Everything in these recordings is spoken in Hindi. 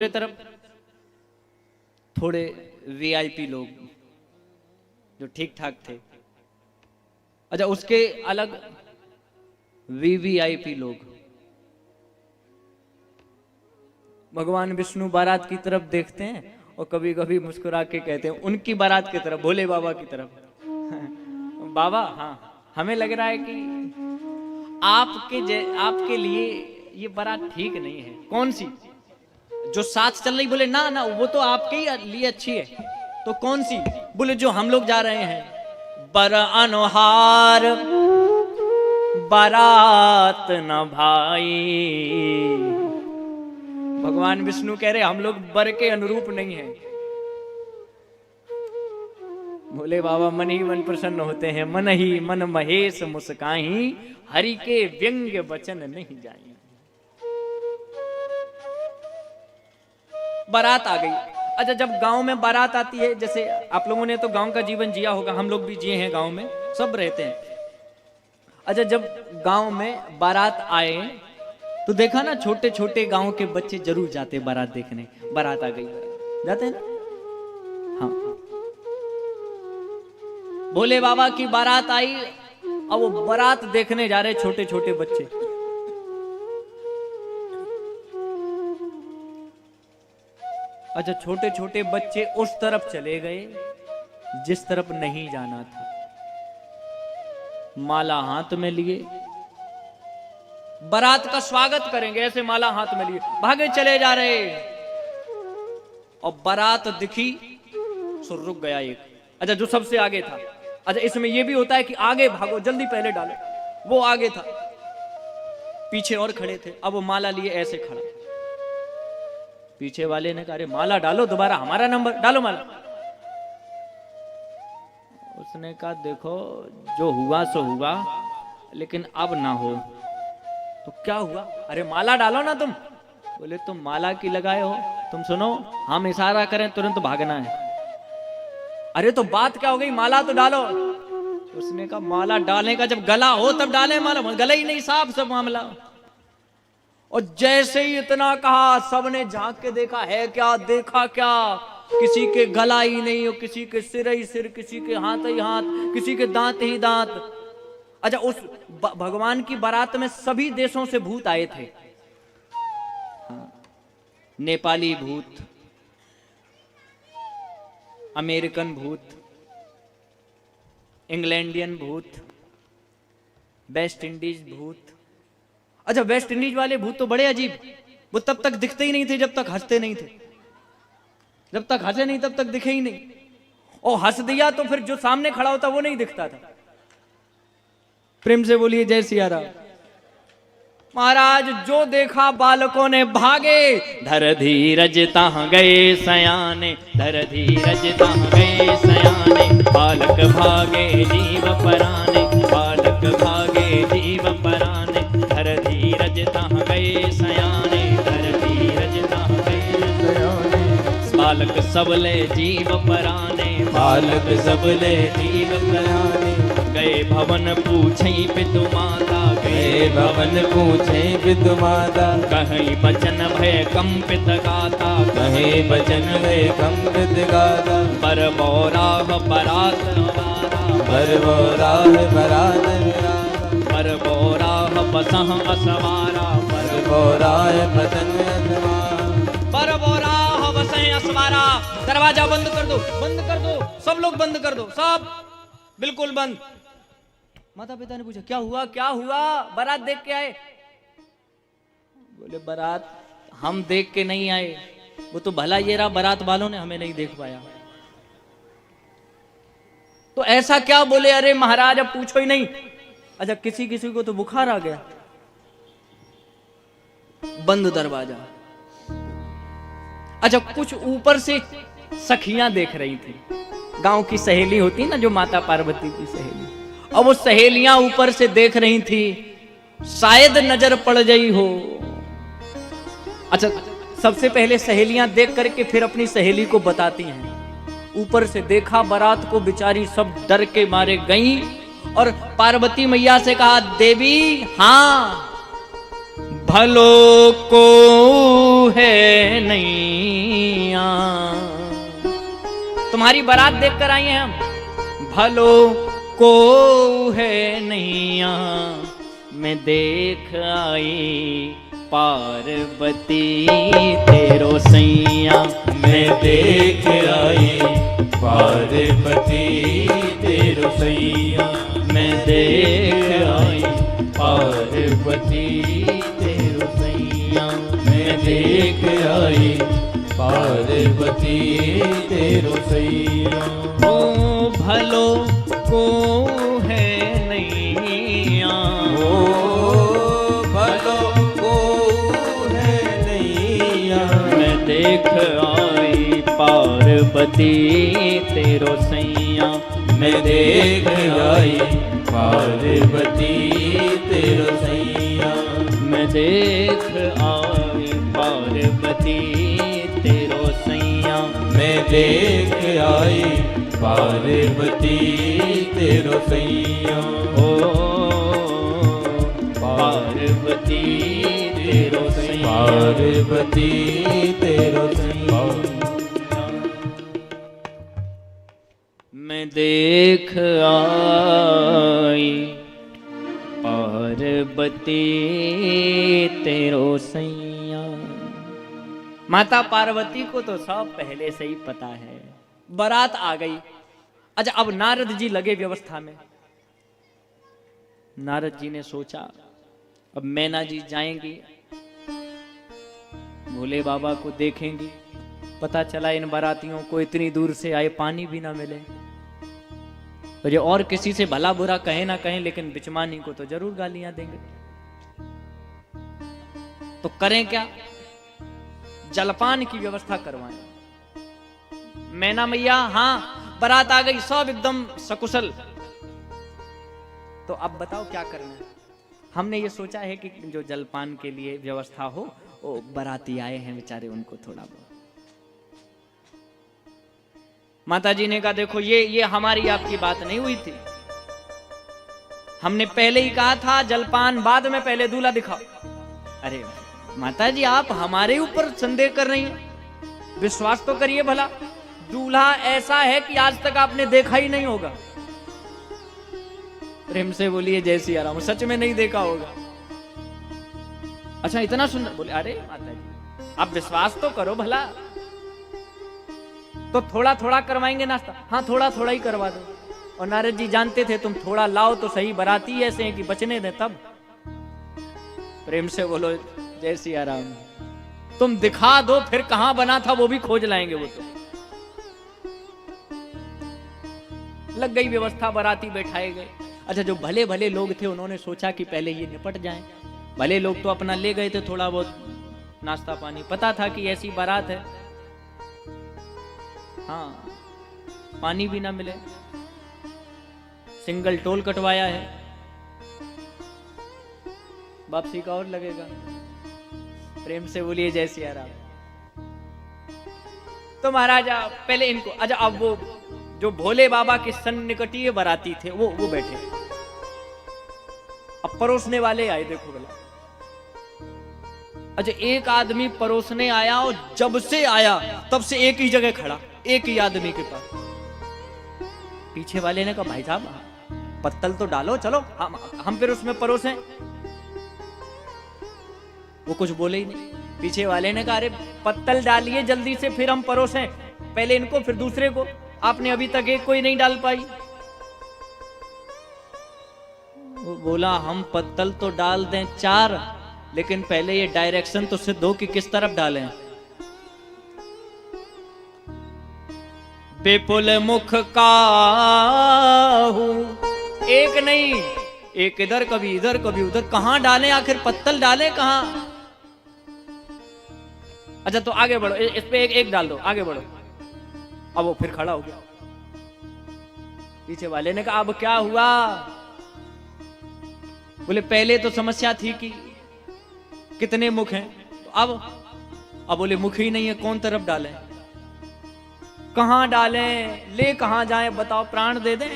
दूसरी तरफ थोड़े वीआईपी लोग जो ठीक ठाक थे। अच्छा, उसके अलग वीवीआईपी लोग। भगवान विष्णु बारात की तरफ देखते हैं और कभी कभी मुस्कुरा के कहते हैं उनकी बारात की तरफ, भोले बाबा की तरफ। बाबा, हाँ, हमें लग रहा है कि आपके लिए ये बारात ठीक नहीं है। कौन सी? जो साथ चल रही? बोले ना ना, वो तो आपके ही लिए अच्छी है। तो कौन सी? बोले जो हम लोग जा रहे हैं। बर अनुहार बारात न भाई। भगवान विष्णु कह रहे हम लोग बर के अनुरूप नहीं हैं। भोले बाबा मन ही मन प्रसन्न होते हैं। मन ही मन महेश मुस्काही, हरि के व्यंग्य वचन नहीं जाए। बारात आ गई। अच्छा, जब गांव में बारात आती है, जैसे आप लोगों ने तो गांव का जीवन जिया होगा, हम लोग भी जिए हैं, गांव में सब रहते हैं। अच्छा, जब गांव में बारात आए तो देखा ना, छोटे छोटे गांव के बच्चे जरूर जाते बारात देखने। बारात आ गई, जाते हैं ना? हाँ, भोले बाबा की बारात आई। अब वो बारात देखने जा रहे छोटे छोटे बच्चे। अच्छा, छोटे छोटे बच्चे उस तरफ चले गए जिस तरफ नहीं जाना था। माला हाथ में लिए, बारात का स्वागत करेंगे, ऐसे माला हाथ में लिए भागे चले जा रहे। और बारात दिखी सो रुक गया एक। अच्छा, जो सबसे आगे था। अच्छा, इसमें यह भी होता है कि आगे भागो, जल्दी पहले डालो। वो आगे था, पीछे और खड़े थे। अब वो माला लिए ऐसे खड़ा। पीछे वाले ने कहा अरे माला डालो, दोबारा हमारा नंबर डालो माला। उसने कहा देखो, जो हुआ सो हुआ, लेकिन अब ना हो। तो क्या हुआ? अरे माला डालो ना तुम। बोले तुम माला की लगाए हो? तुम सुनो, हम इशारा करें तुरंत भागना है। अरे तो बात क्या हो गई, माला तो डालो। उसने कहा माला डालने का जब गला हो तब डाले माला, गला ही नहीं, साफ सब मामला। और जैसे ही इतना कहा, सबने झांक के देखा है क्या, देखा क्या, किसी के गला ही नहीं हो, किसी के सिर ही सिर, किसी के हाथ ही हाथ, किसी के दांत ही दांत। अच्छा, उस भगवान की बारात में सभी देशों से भूत आए थे। हाँ, नेपाली भूत, अमेरिकन भूत, इंग्लैंडियन भूत, वेस्ट इंडीज भूत। अच्छा, वेस्ट इंडीज वाले भूत तो बड़े अजीब। वो तब तक दिखते ही नहीं थे जब तक हंसते नहीं थे। जब तक हंसे नहीं तब तक दिखे ही नहीं। और हंस दिया तो फिर जो सामने खड़ा होता वो नहीं दिखता था। प्रेम से बोलिए जय सिया राम। महाराज, जो देखा बालकों ने भागे। धर धीरज ताह गए सयाने, धर धीरज ताह गए सयाने। बालक भागे जीव पराने, बालक भागे जीव पराने। धर धीरज ताह गए सयाने, धर धीरज ताह गए सयाने। बालक सबले जीव पराने, बालक सबले जीव पराने। गए भवन पूछे पितु माता, गए भवन पूछे पितु माता। कहीं बचन भय कंपित गाता, कहीं बचन भय कंपित गाता। पर बोराह बरात नवारा, पर बोराह बरात नवारा। पर बोराह बसह असवारा, पर बोराह बसह असवारा। पर बोराह बसह असवारा। दरवाजा बंद कर दो, बंद कर दो, सब लोग बंद कर दो, सब बिल्कुल बंद। माता पिता ने पूछा क्या हुआ, क्या हुआ? बारात देख के आए? बोले बारात हम देख के नहीं आए, वो तो भला ये रहा, बारात वालों ने हमें नहीं देख पाया। तो ऐसा क्या? बोले अरे महाराज अब पूछो ही नहीं। अच्छा, किसी किसी को तो बुखार आ गया। बंद दरवाजा। अच्छा, कुछ ऊपर से सखियां देख रही थी। गांव की सहेली होती ना, जो माता पार्वती की सहेली। और वो सहेलियां ऊपर से देख रही थी, शायद नजर पड़ गई हो। अच्छा, सबसे पहले सहेलियां देख करके फिर अपनी सहेली को बताती हैं। ऊपर से देखा बारात को, बेचारी सब डर के मारे गई और पार्वती मैया से कहा देवी, हाँ भलो को है नैया। तुम्हारी बारात देखकर आई हैं हम, भलो को है नैया। मैं देख आई पार्वती तेरो सैया। मैं देख आई पार्वती तेरो सैया। मैं देख आई पार्वती तेरो सैया। मैं देख आई पार्वती तेरो सैया। ओ भलो को है नैया। ओ भलो को है नैया। मैं देख आई पार्वती तेरो सैया। मैं देख आई पार्वती तेरो सैया। मैं देख आई पार्वती तेरो सैया। मैं देख आई पार्वती तेरो सैया। ओ पार्वती तेरो सैया। पार्वती तेरो सैया। मैं देख आई पार्वती तेरो सैया। माता पार्वती को तो सब पहले से ही पता है। बारात आ गई। अच्छा, अब नारद जी लगे व्यवस्था में। नारद जी ने सोचा अब मैना जी जाएंगी, भोले बाबा को देखेंगी। पता चला इन बारातियों को इतनी दूर से आए पानी भी ना मिले, तो ये और किसी से भला बुरा कहे ना कहें, लेकिन बिचमानी को तो जरूर गालियां देंगे। तो करें क्या? जलपान की व्यवस्था करवाएं। मैना मैया, हाँ बारात आ गई, सब एकदम सकुशल। तो अब बताओ क्या करना है? हमने ये सोचा है कि जो जलपान के लिए व्यवस्था हो, वो बाराती आए हैं बेचारे, उनको थोड़ा बहुत। माता जी ने कहा देखो ये हमारी आपकी बात नहीं हुई थी। हमने पहले ही कहा था जलपान बाद में, पहले दूल्हा दिखाओ। अरे माता जी, आप हमारे ऊपर संदेह कर रही हैं, विश्वास तो करिए भला। दूल्हा ऐसा है कि आज तक आपने देखा ही नहीं होगा। प्रेम से बोलिए जय सिया राम। सच में नहीं देखा होगा। अच्छा, इतना सुंदर। बोले अरे माता जी, आप विश्वास तो करो भला। तो थोड़ा थोड़ा करवाएंगे नाश्ता? हाँ थोड़ा थोड़ा ही करवा दो। और नारद जी जानते थे तुम थोड़ा लाओ तो सही, बाराती ऐसे हैं कि बचने दें तब। प्रेम से बोलो जय सिया राम। तुम दिखा दो, फिर कहां बना था वो भी खोज लाएंगे वो तो। लग गई व्यवस्था, बाराती बैठाए गए। अच्छा, जो भले भले लोग थे उन्होंने सोचा कि पहले ये निपट जाएं। भले लोग तो अपना ले गए थे थोड़ा बहुत नाश्ता पानी, पता था कि ऐसी बारात है, हाँ पानी भी ना मिले। सिंगल टोल कटवाया है, वापसी का और लगेगा। प्रेम से बोलिए जय सिया राम। तो महाराजा पहले इनको, अच्छा अब वो जो भोले बाबा के सन्निकटीय बाराती थे वो बैठे। अब परोसने वाले आए, देखो बोला। अच्छा, एक आदमी परोसने आया और जब से आया तब से एक ही जगह खड़ा, एक ही आदमी के पास। पीछे वाले ने कहा भाई साहब पत्तल तो डालो, चलो हम फिर उसमें परोसें। वो कुछ बोले ही नहीं। पीछे वाले ने कहा अरे पत्तल डालिए जल्दी से, फिर हम परोसें, पहले इनको फिर दूसरे को। आपने अभी तक एक कोई नहीं डाल पाई। वो बोला हम पत्तल तो डाल दें 4, लेकिन पहले ये डायरेक्शन तो सिद्ध हो कि किस तरफ डालें। बेपुल मुख का हूं, एक नहीं, एक इधर कभी इधर कभी उधर, कहां डालें आखिर, पत्तल डालें कहां? अच्छा तो आगे बढ़ो, इस पे एक डाल दो, आगे बढ़ो। अब वो फिर खड़ा हो गया। पीछे वाले ने कहा अब क्या हुआ? बोले पहले तो समस्या थी कि कितने मुख हैं, तो अब बोले मुख ही नहीं है, कौन तरफ डालें, कहां डालें, ले कहां जाएं, बताओ, प्राण दे दें?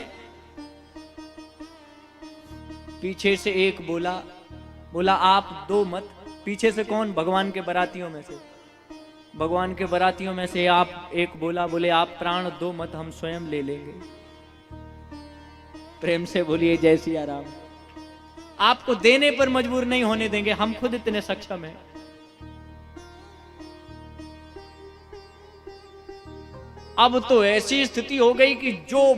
पीछे से एक बोला आप दो मत, पीछे से कौन? भगवान के बारातियों में से। भगवान के बारातियों में से आप एक बोला, बोले आप प्राण दो मत, हम स्वयं ले लेंगे। प्रेम से बोलिए जय सिया राम। आपको देने पर मजबूर नहीं होने देंगे, हम खुद इतने सक्षम हैं। अब तो ऐसी स्थिति हो गई कि जो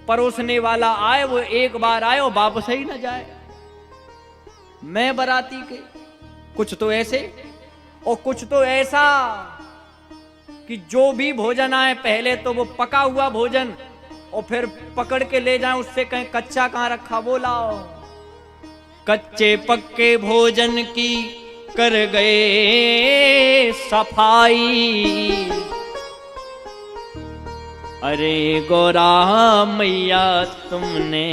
परोसने वाला आए वो एक बार आए और वापस ही ना जाए। मैं बाराती के कुछ तो ऐसे और कुछ तो ऐसा कि जो भी भोजन आए पहले तो वो पका हुआ भोजन और फिर पकड़ के ले जाए, उससे कहीं कच्चा कहां रखा वो लाओ। कच्चे पक्के भोजन की कर गए सफाई, अरे गौरा मैया तुमने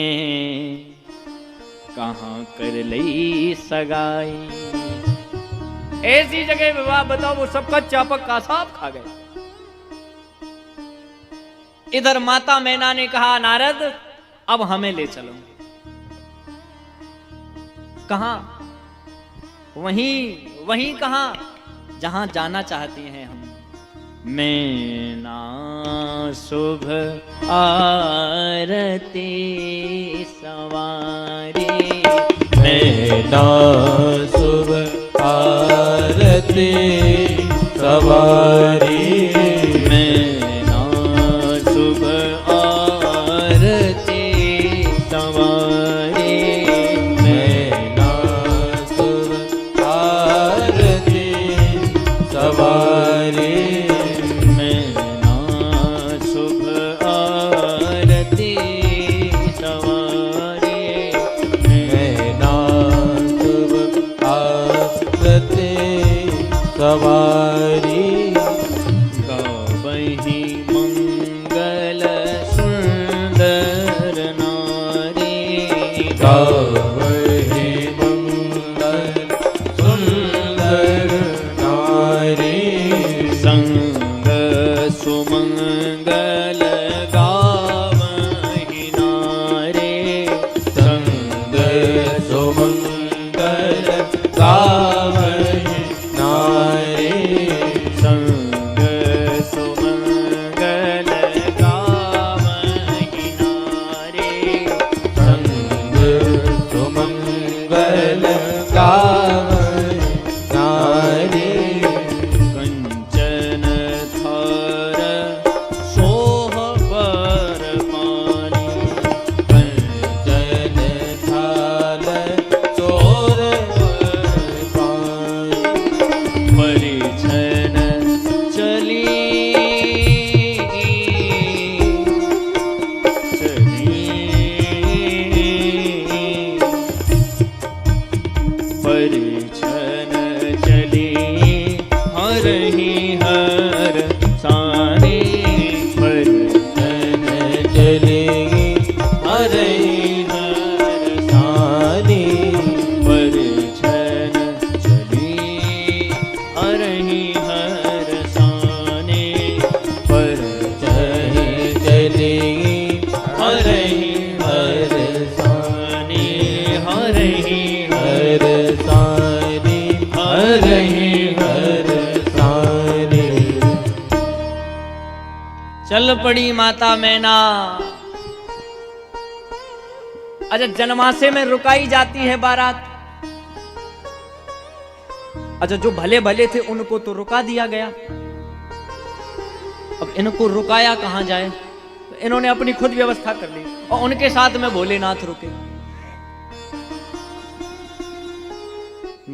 कहां कर ली सगाई। ऐसी जगह विवाह बताओ, वो सब कच्चा पक्का साफ खा गए। इधर माता मैना ने कहा नारद अब हमें ले चलो। कहां? वहीं कहां जहां जाना चाहती हैं हम। मैना शुभ आरती सवारी, मैना शुभ आरती सवारी, मैना शुभ आरती सवारी, मैना शुभ आरती सवारी, मैना शुभ आरती सवारी, मैना शुभ आरती सवारी, गावहि मंगल सुंदर नारी, गावहि मंगल सुंदर नारी, संग सुमंगल गावहि नारे, संग सुमंगल गावहि नारी, संग सुमंगल गावहि नारे, संग सुमंगल गावहि नारी, कंचन थार सोह पर पानी, कंचन थाल चोर पानी, परिछन चली परिछन चली हरहि हर सानी, परिछन चली हरहि हर सानी, परिछन चली हरहि हर सानी, परिछन चली हरहि हर सानी, हरहि हर सानी, हरहि हर सानी। चल पड़ी माता मैना। अच्छा जनमासे में रुकाई जाती है बारात। अच्छा जो भले भले थे उनको तो रुका दिया गया, अब इनको रुकाया कहां जाए? तो इन्होंने अपनी खुद व्यवस्था कर ली और उनके साथ में भोलेनाथ रुके।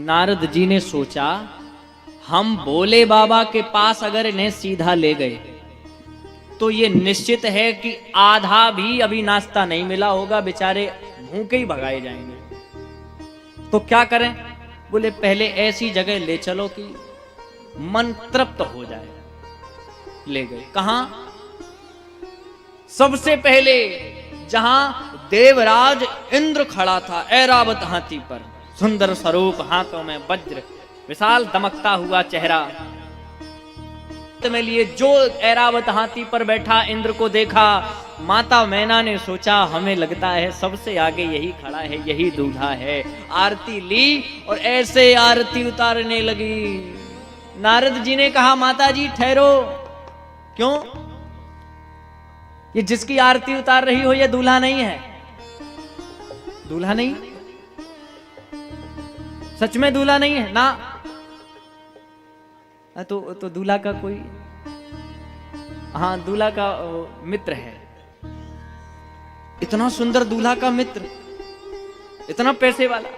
नारद जी ने सोचा हम भोले बाबा के पास अगर इन्हें सीधा ले गए तो ये निश्चित है कि आधा भी अभी नाश्ता नहीं मिला होगा, बेचारे भूखे ही भगाए जाएंगे। तो क्या करें? बोले पहले ऐसी जगह ले चलो कि मन तृप्त हो जाए। ले गए कहां? सबसे पहले जहां देवराज इंद्र खड़ा था ऐरावत हाथी पर, सुंदर स्वरूप, हाथों में वज्र, विशाल दमकता हुआ चेहरा। हाथ में लिए जो ऐरावत हाथी पर बैठा इंद्र को देखा। माता मैना ने सोचा हमें लगता है सबसे आगे यही खड़ा है, यही दूल्हा है। आरती ली और ऐसे आरती उतारने लगी। नारद जी ने कहा माता जी ठहरो। क्यों? ये जिसकी आरती उतार रही हो ये दूल्हा नहीं है। दूल्हा नहीं? सच में दूल्हा नहीं है ना? तो दूल्हा का कोई, हाँ दूल्हा का मित्र है। इतना सुंदर दूल्हा का मित्र, इतना पैसे वाला।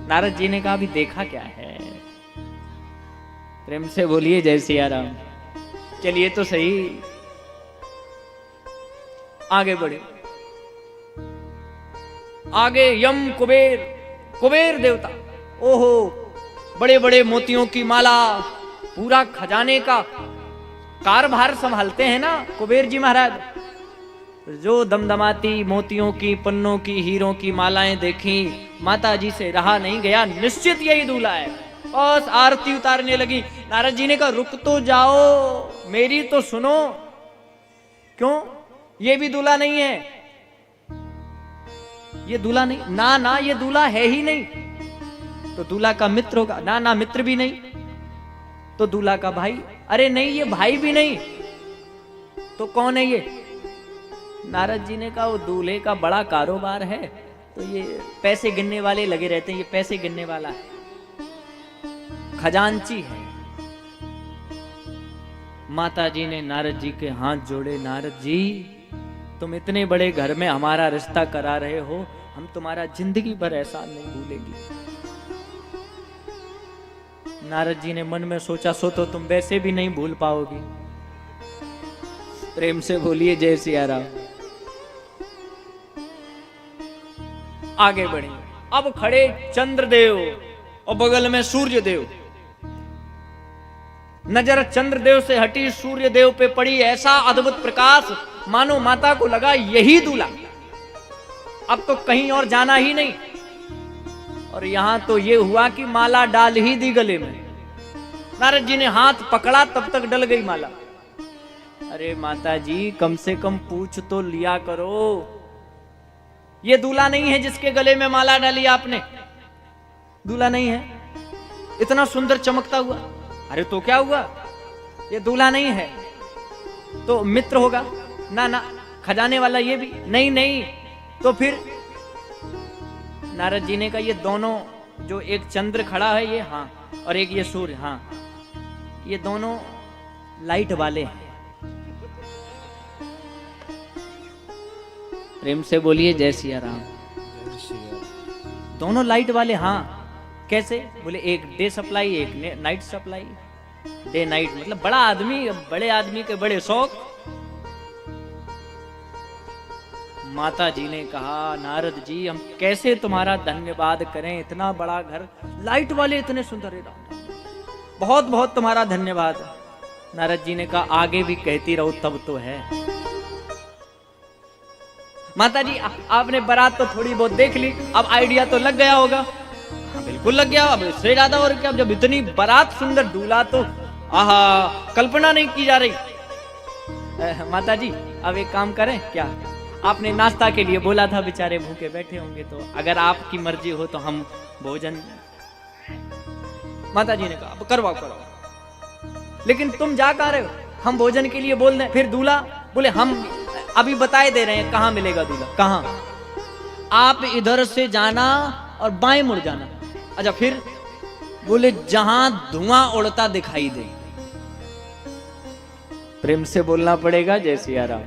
नारद जी ने कहा अभी देखा क्या है। प्रेम से बोलिए जय सिया राम। चलिए तो सही, आगे बढ़े। आगे यम कुबेर, कुबेर देवता, ओहो बड़े बड़े मोतियों की माला, पूरा खजाने का कारभार संभालते हैं ना कुबेर जी महाराज। जो दमदमाती मोतियों की, पन्नों की, हीरों की मालाएं देखी, माता जी से रहा नहीं गया, निश्चित यही दूल्हा है। बस आरती उतारने लगी। नारद जी ने कहा रुक तो जाओ, मेरी तो सुनो। क्यों? ये भी दूल्हा नहीं है। ये दूल्हा नहीं, ना ना ये दूल्हा है ही नहीं। तो दूल्हा का मित्र होगा? ना ना मित्र भी नहीं। तो दूल्हा का भाई? अरे नहीं ये भाई भी नहीं। तो कौन है ये? नारद जी ने कहा वो दूल्हे का बड़ा कारोबार है, तो ये पैसे गिनने वाले लगे रहते हैं, ये पैसे गिनने वाला है, खजांची है। माता जी ने नारद जी के हाथ जोड़े। नारद जी तुम इतने बड़े घर में हमारा रिश्ता करा रहे हो, हम तुम्हारा जिंदगी भर एहसान नहीं भूलेंगे। नारद जी ने मन में सोचा सो तो तुम वैसे भी नहीं भूल पाओगी। प्रेम से बोलिए जय सिया राम। आगे बढ़े। अब खड़े चंद्रदेव और बगल में सूर्य देव। नजर चंद्रदेव से हटी, सूर्य देव पे पड़ी। ऐसा अद्भुत प्रकाश, मानो माता को लगा यही दूल्हा, अब तो कहीं और जाना ही नहीं। और यहां तो ये हुआ कि माला डाल ही दी गले में। नारद जी ने हाथ पकड़ा, तब तक डल गई माला। अरे माता जी कम से कम पूछ तो लिया करो, ये दूल्हा नहीं है जिसके गले में माला डाली आपने। दूल्हा नहीं है, इतना सुंदर चमकता हुआ। अरे तो क्या हुआ, ये दूल्हा नहीं है तो मित्र होगा? ना ना खजाने वाला ये भी नहीं। नहीं तो फिर? नारद जी ने कहा ये दोनों, जो एक चंद्र खड़ा है ये, हाँ, और एक ये सूर्य, हाँ, ये दोनों लाइट वाले हैं। प्रेम से बोलिए जय सिया राम। दोनों लाइट वाले, हाँ। कैसे? बोले एक डे सप्लाई, एक नाइट सप्लाई। डे नाइट मतलब बड़ा आदमी, बड़े आदमी के बड़े शौक। माता जी ने कहा नारद जी हम कैसे तुम्हारा धन्यवाद करें, इतना बड़ा घर, लाइट वाले इतने सुंदर, बहुत बहुत तुम्हारा धन्यवाद। नारद जी ने कहा आगे भी कहती रहो तब तो है। माता जी आपने बारात तो थोड़ी बहुत देख ली, अब आइडिया तो लग गया होगा। हाँ बिल्कुल लग गया, अब इससे ज्यादा और क्या। जब इतनी बारात, सुंदर दूल्हा, तो आहा कल्पना नहीं की जा रही। माता जी अब एक काम करें क्या, आपने नाश्ता के लिए बोला था, बेचारे भूखे बैठे होंगे, तो अगर आपकी मर्जी हो तो हम भोजन। माता जी ने कहा अब करवाओ करवाओ, लेकिन तुम जा कहाँ रहे हो, हम भोजन के लिए बोल दें। फिर दूल्हा बोले हम अभी बताए दे रहे हैं कहाँ मिलेगा दूल्हा। कहाँ? आप इधर से जाना और बाएं मुड़ जाना। अच्छा फिर? बोले जहां धुआं उड़ता दिखाई दे। प्रेम से बोलना पड़ेगा जय सिया राम।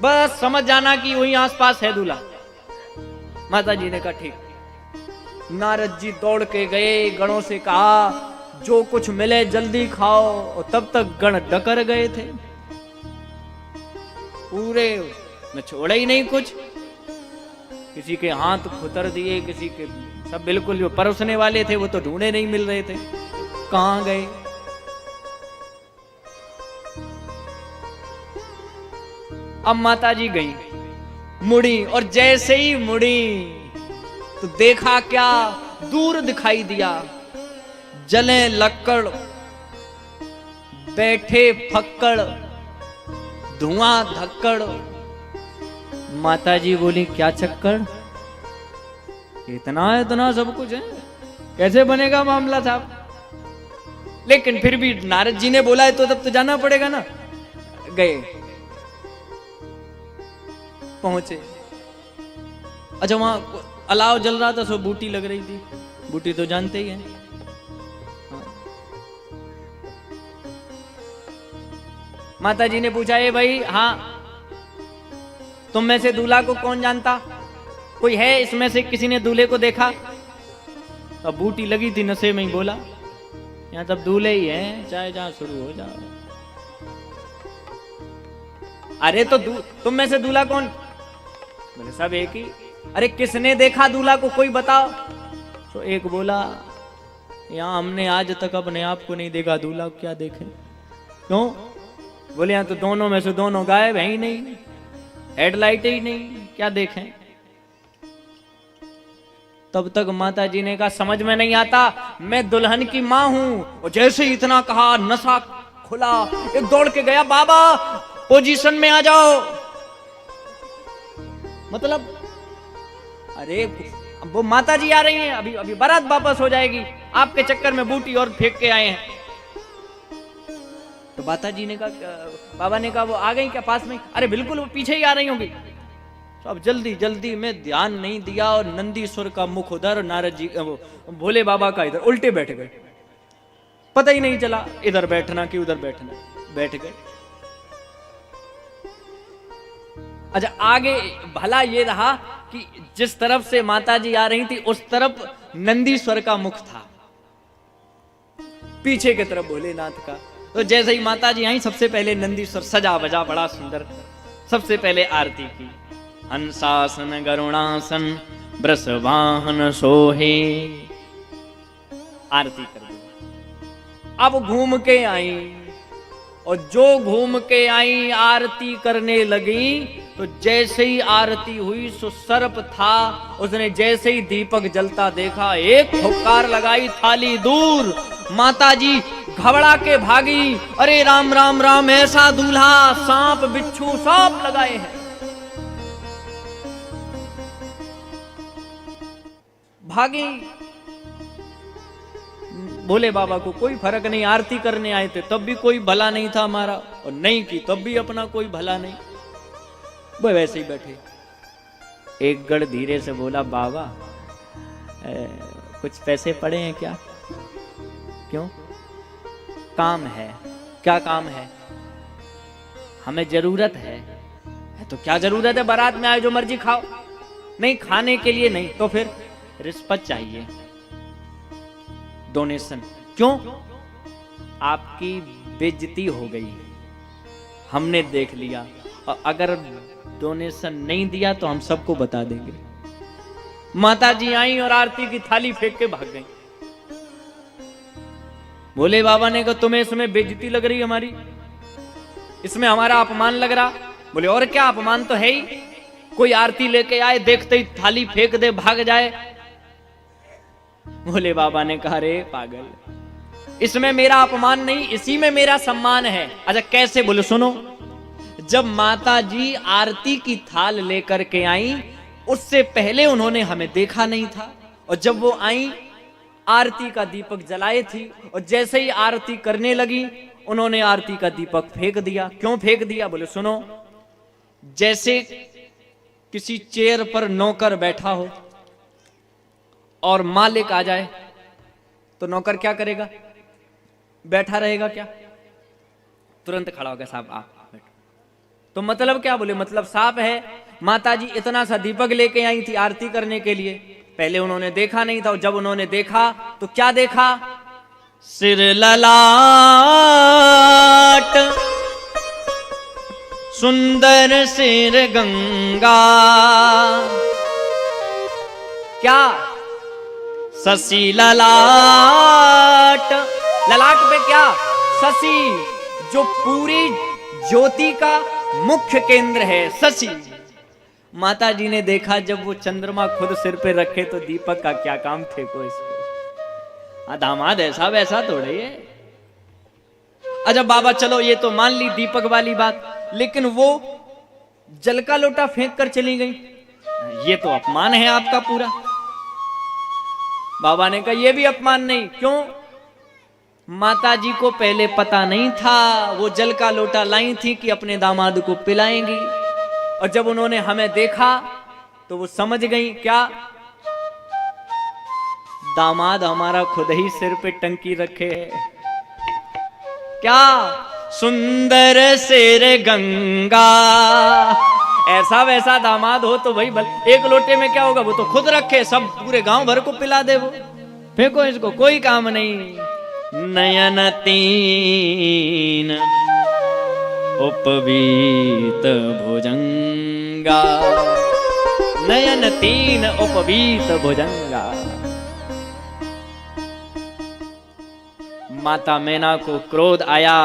बस समझ जाना कि वहीं आसपास है दूल्हा। माता जी ने कहा ठीक। नारद जी दौड़ के गए, गणों से कहा जो कुछ मिले जल्दी खाओ, और तब तक गण डकर गए थे, पूरे में छोड़ा ही नहीं कुछ। किसी के हाथ खुतर दिए, किसी के सब बिल्कुल जो परोसने वाले थे वो तो ढूंढे नहीं मिल रहे थे, कहां गए। अब माता जी गई, मुड़ी, और जैसे ही मुड़ी तो देखा क्या, दूर दिखाई दिया जले लक्कड़, बैठे फक्कड़, धुआं धक्कड़। माताजी बोली क्या चक्कर, इतना इतना सब कुछ है, कैसे बनेगा मामला साहब। लेकिन फिर भी नारद जी ने बोला है तो तब तो जाना पड़ेगा ना। गए, पहुंचे। अच्छा वहां अलाव जल रहा था, सो बूटी लग रही थी। बूटी तो जानते ही हैं। हाँ। माता जी ने पूछा, ए भाई, हाँ तुम में से दूल्हा को कौन जानता, कोई है इसमें से किसी ने दूल्हे को देखा। अब बूटी लगी थी नशे में ही बोला, यहाँ सब दूल्हे ही हैं, चाहे जहां शुरू हो जाओ। अरे तो तुम में से दूल्हा कौन, बोले सब एक ही। अरे किसने देखा दूल्हा को, कोई बताओ। तो एक बोला, यहाँ हमने आज तक अपने आप को नहीं देखा, दूल्हा क्या देखे। क्यों, बोले यहाँ तो दोनों में से दोनों गायब है ही नहीं, हेडलाइट ही नहीं, क्या देखें। तब तक माता जी ने कहा समझ में नहीं आता, मैं दुल्हन की मां हूं। और जैसे ही इतना कहा नशा खुला, एक दौड़ के गया, बाबा पोजीशन में आ जाओ। मतलब अरे वो माता जी आ रही हैं, अभी अभी बारात वापस हो जाएगी, आपके चक्कर में बूटी और फेंक के आए हैं। तो माता जी ने कहा, बाबा ने कहा वो आ गई क्या पास में। अरे बिल्कुल वो पीछे ही आ रही होंगी। तो अब जल्दी जल्दी में ध्यान नहीं दिया और नंदीश्वर का मुख उधर, नारद जी भोले बाबा का इधर, उल्टे बैठ गए। पता ही नहीं चला इधर बैठना कि उधर बैठना, बैठ गए। अच्छा आगे भला ये रहा कि जिस तरफ से माता जी आ रही थी उस तरफ नंदीश्वर का मुख था, पीछे की तरफ भोलेनाथ का। तो जैसे ही माता जी आई, सबसे पहले नंदीश्वर सजा बजा बड़ा सुंदर, सबसे पहले आरती की। हंसासन गरुणासन वृषवाहन सोहे, आरती कर दी। अब घूम के आई, और जो घूम के आई आरती करने लगी, तो जैसे ही आरती हुई सो सर्प था, उसने जैसे ही दीपक जलता देखा, एक फुफकार लगाई, थाली दूर। माता जी घबरा के भागी, अरे राम राम राम, ऐसा दूल्हा सांप बिच्छू सब लगाए हैं। भागी। भोले बाबा को कोई फर्क नहीं, आरती करने आए थे तब भी कोई भला नहीं था हमारा, और नहीं की तब भी अपना कोई भला नहीं, वो वैसे ही बैठे। एक गढ़ धीरे से बोला, बाबा कुछ पैसे पड़े हैं क्या। क्यों, काम है। क्या काम है, हमें जरूरत है। तो क्या जरूरत है, बारात में आए जो मर्जी खाओ। नहीं खाने के लिए नहीं, तो फिर रिश्वत चाहिए, डोनेशन। क्यों, आपकी बेइज्जती हो गई, हमने देख लिया, और अगर डोनेशन नहीं दिया तो हम सबको बता देंगे। माता जी आई और आरती की थाली फेंक के भाग गई। भोले बाबा ने कहा, तुम्हें इसमें बेइज्जती लग रही हमारी, इसमें हमारा अपमान लग रहा। बोले और क्या, अपमान तो है ही, कोई आरती लेके आए देखते ही थाली फेंक दे भाग जाए। भोले बाबा ने कहा, रे पागल, इसमें मेरा अपमान नहीं, इसी में मेरा सम्मान है। अच्छा कैसे, बोले सुनो। जब माता जी आरती की थाल लेकर के आई, उससे पहले उन्होंने हमें देखा नहीं था, और जब वो आई आरती का दीपक जलाए थी, और जैसे ही आरती करने लगी उन्होंने आरती का दीपक फेंक दिया। क्यों फेंक दिया, बोले सुनो। जैसे किसी चेयर पर नौकर बैठा हो और मालिक आ जाए, तो नौकर क्या करेगा, बैठा रहेगा क्या, तुरंत खड़ा होगा, साहब आप बैठो। तो मतलब क्या, बोले मतलब साफ है, माताजी इतना सा दीपक लेके आई थी आरती करने के लिए, पहले उन्होंने देखा नहीं था, और जब उन्होंने देखा तो क्या देखा, सिर ललाट सुंदर सिर गंगा, क्या शशि ललाट, ललाट पे क्या, शशि, जो पूरी ज्योति का मुख्य केंद्र है, शशि। माता जी ने देखा जब वो चंद्रमा खुद सिर पे रखे तो दीपक का क्या काम, फेंको इसको। दामाद ऐसा वैसा थोड़े है। अच्छा बाबा चलो ये तो मान ली दीपक वाली बात, लेकिन वो जल का लोटा फेंक कर चली गई, ये तो अपमान है आपका पूरा। बाबा ने कहा ये भी अपमान नहीं। क्यों? माता जी को पहले पता नहीं था, वो जल का लोटा लाई थी कि अपने दामाद को पिलाएंगी, और जब उन्होंने हमें देखा तो वो समझ गई क्या, दामाद हमारा खुद ही सिर पे टंकी रखे है। क्या सुंदर सिर गंगा, ऐसा वैसा दामाद हो तो भाई एक लोटे में क्या होगा, वो तो खुद रखे, सब पूरे गांव भर को पिला दे, वो फेंको इसको, कोई काम नहीं। नयन तीन उपवीत भुजंगा, नयन तीन उपवीत भुजंगा। माता मैना को क्रोध आया,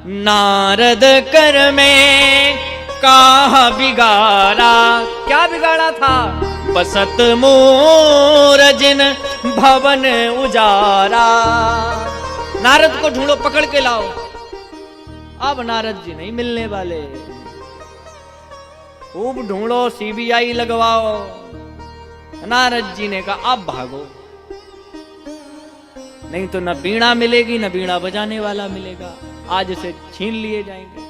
नारद कर में कहा बिगाड़ा। क्या बिगाड़ा था? बसत मोर जिन भवन उजारा। नारद को ढूंढो, पकड़ के लाओ। अब नारद जी नहीं मिलने वाले, खूब ढूंढो, सीबीआई लगवाओ। नारद जी ने कहा अब भागो, नहीं तो न बीणा मिलेगी, न बीणा बजाने वाला मिलेगा, आज से छीन लिए जाएंगे।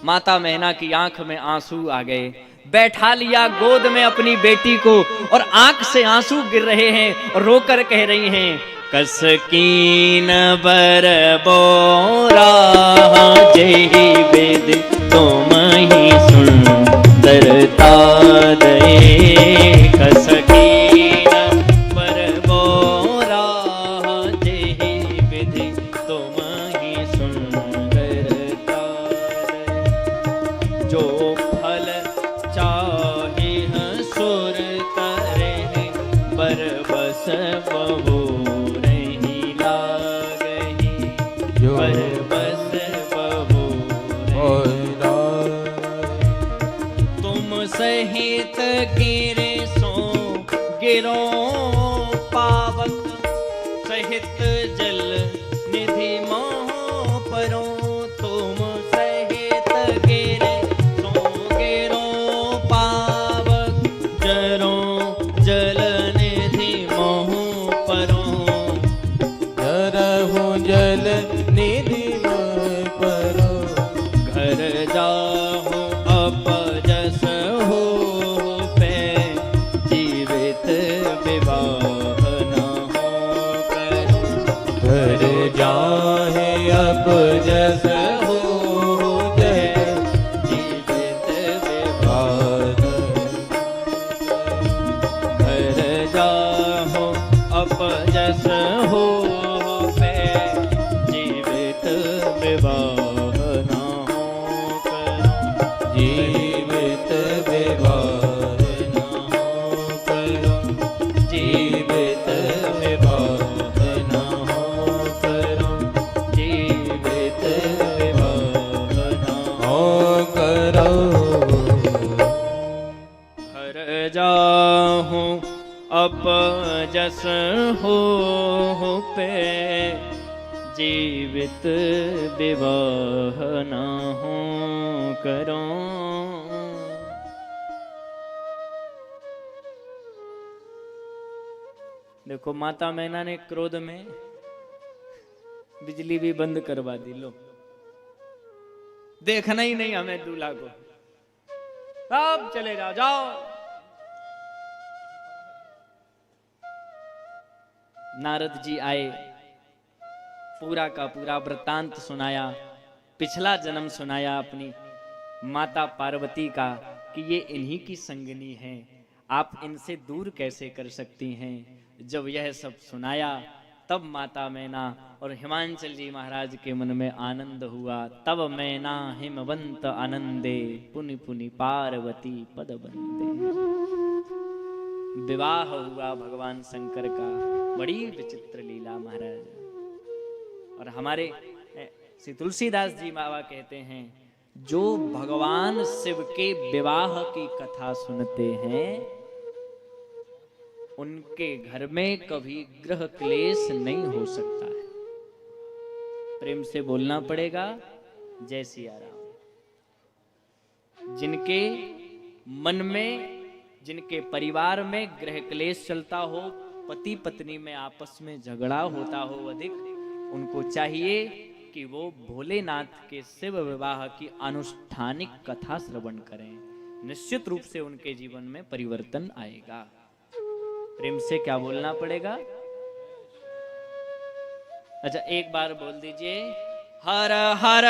माता मैना की आंख में आंसू आ गए, बैठा लिया गोद में अपनी बेटी को, और आंख से आंसू गिर रहे हैं, और रोकर कह रही हैं, कसकीन बर बोरा जही वेद तुम ही सुंदरता दे। कसकीन बर बोरा जही विधि तुम ही सुंदरता दे। जो फल चाहे सुर करे बर बस बहु सहित गिरे सो गिरो पावक, सहित जल निधि मोह परो। तुम सहित गिरे सो गिरो पावक, जरो जल निधि मोह परो। जरहु जल निधि मोह परो, घर जाओ अपजस हो पे, जीवित विवाह न हो करो। घर जाहे अपजस हो जय, जीवित विवाह। घर जाओ अपजस हो पे, जीवित विवाह न हो करो। जीवित विवाह न हो करो, जीवित विवाह न हो करो, जीवित विवाह न हो करो। घर जाहूं अपजस हो पे, जीवित विवाह न हो करो। देखो माता मैना ने क्रोध में बिजली भी बंद करवा दी। लो देखना ही नहीं हमें दूल्हा को, अब चले जाओ, जाओ। नारद जी आए, पूरा का पूरा वृत्तांत सुनाया, पिछला जन्म सुनाया अपनी माता पार्वती का कि ये इन्हीं की संगनी है, आप इनसे दूर कैसे कर सकती हैं। जब यह सब सुनाया तब माता मैना और हिमांचल जी महाराज के मन में आनंद हुआ। तब मैना हिमवंत आनंदे, पुनि पुनि पार्वती पद बंदे। विवाह हुआ भगवान शंकर का, बड़ी विचित्र लीला महाराज। और हमारे श्री तुलसीदास जी बाबा कहते हैं, जो भगवान शिव के विवाह की कथा सुनते हैं उनके घर में कभी ग्रह क्लेश नहीं हो सकता है। प्रेम से बोलना पड़ेगा जय सिया राम। जिनके मन में, जिनके परिवार में गृह क्लेश चलता हो, पति पत्नी में आपस में झगड़ा होता हो अधिक, उनको चाहिए कि वो भोलेनाथ के शिव विवाह की अनुष्ठानिक कथा श्रवण करें। निश्चित रूप से उनके जीवन में परिवर्तन आएगा। प्रेम से क्या बोलना पड़ेगा? अच्छा, एक बार बोल दीजिए, हर हर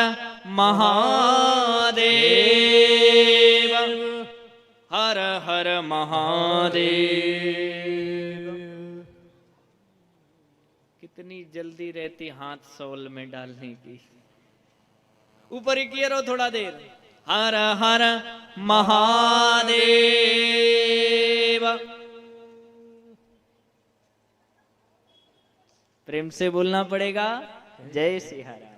महादेव, हर हर महादेव। कितनी जल्दी रहती हाथ सोल में डालने की। ऊपर ही किए रहो थोड़ा देर। हर हर महादेव। प्रेम से बोलना पड़ेगा जय सिया राम।